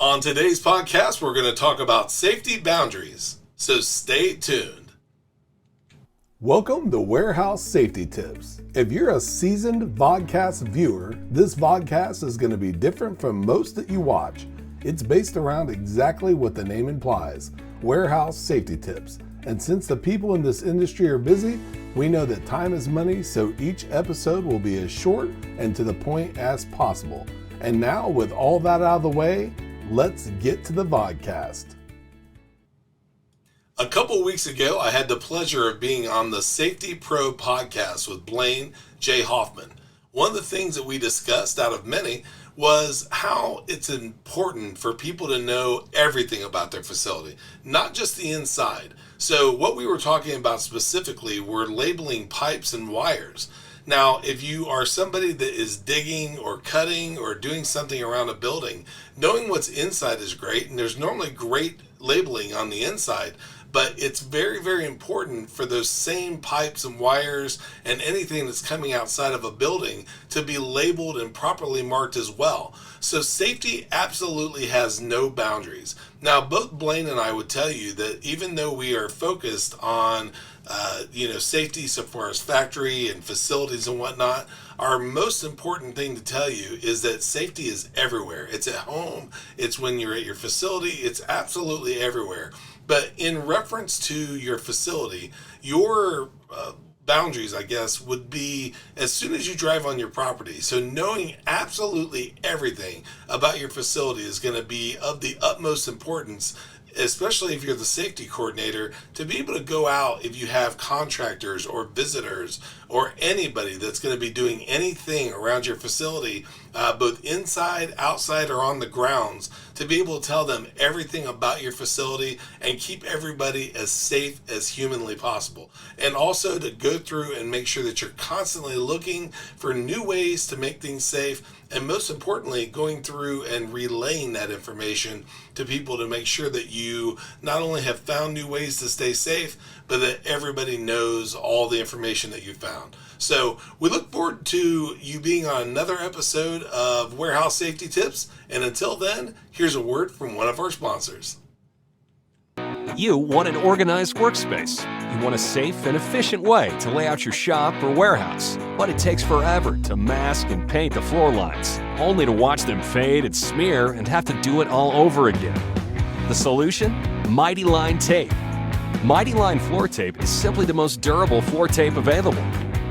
On today's podcast, we're going to talk about safety boundaries, so stay tuned. Welcome to Warehouse Safety Tips. If you're a seasoned vodcast viewer, this vodcast is going to be different from most that you watch. It's based around exactly what the name implies, warehouse safety tips. And since the people in this industry are busy, we know that time is money, so each episode will be as short and to the point as possible. And now, with all that out of the way, let's get to the vodcast. A couple weeks ago, I had the pleasure of being on the Safety Pro podcast with Blaine J. Hoffmann. One of the things that we discussed out of many was how it's important for people to know everything about their facility, not just the inside. So what we were talking about specifically were labeling pipes and wires. Now, if you are somebody that is digging or cutting or doing something around a building, knowing what's inside is great, and there's normally great labeling on the inside, but it's very, very important for those same pipes and wires and anything that's coming outside of a building to be labeled and properly marked as well. So safety absolutely has no boundaries. Now, both Blaine and I would tell you that even though we are focused on safety so far as factory and facilities and whatnot, our most important thing to tell you is that safety is everywhere. It's at home, it's when you're at your facility, it's absolutely everywhere. But in reference to your facility, your boundaries, I guess, would be as soon as you drive on your property. So knowing absolutely everything about your facility is going to be of the utmost importance, especially if you're the safety coordinator, to be able to go out if you have contractors or visitors or anybody that's going to be doing anything around your facility, both inside, outside, or on the grounds, to be able to tell them everything about your facility and keep everybody as safe as humanly possible. And also to go through and make sure that you're constantly looking for new ways to make things safe, and most importantly, going through and relaying that information to people to make sure that you not only have found new ways to stay safe, but that everybody knows all the information that you found. So we look forward to you being on another episode of Warehouse Safety Tips. And until then, here's a word from one of our sponsors. You want an organized workspace. You want a safe and efficient way to lay out your shop or warehouse. But it takes forever to mask and paint the floor lines, only to watch them fade and smear and have to do it all over again. The solution? Mighty Line Tape. Mighty Line floor tape is simply the most durable floor tape available.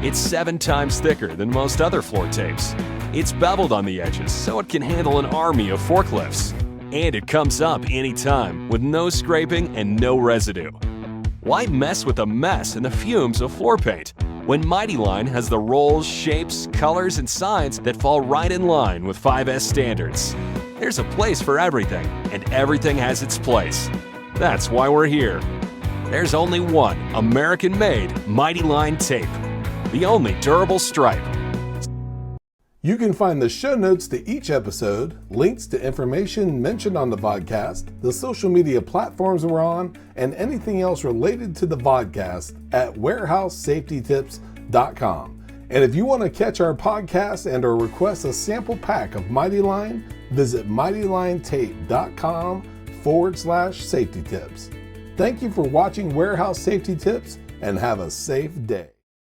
It's 7 times thicker than most other floor tapes. It's beveled on the edges so it can handle an army of forklifts. And it comes up anytime with no scraping and no residue. Why mess with the mess and the fumes of floor paint when Mighty Line has the rolls, shapes, colors, and signs that fall right in line with 5S standards? There's a place for everything, and everything has its place. That's why we're here. There's only one American-made Mighty Line tape, the only durable stripe. You can find the show notes to each episode, links to information mentioned on the vodcast, the social media platforms we're on, and anything else related to the vodcast at warehousesafetytips.com. And if you want to catch our podcast and or request a sample pack of Mighty Line, visit mightylinetape.com/safety tips. Thank you for watching Warehouse Safety Tips and have a safe day.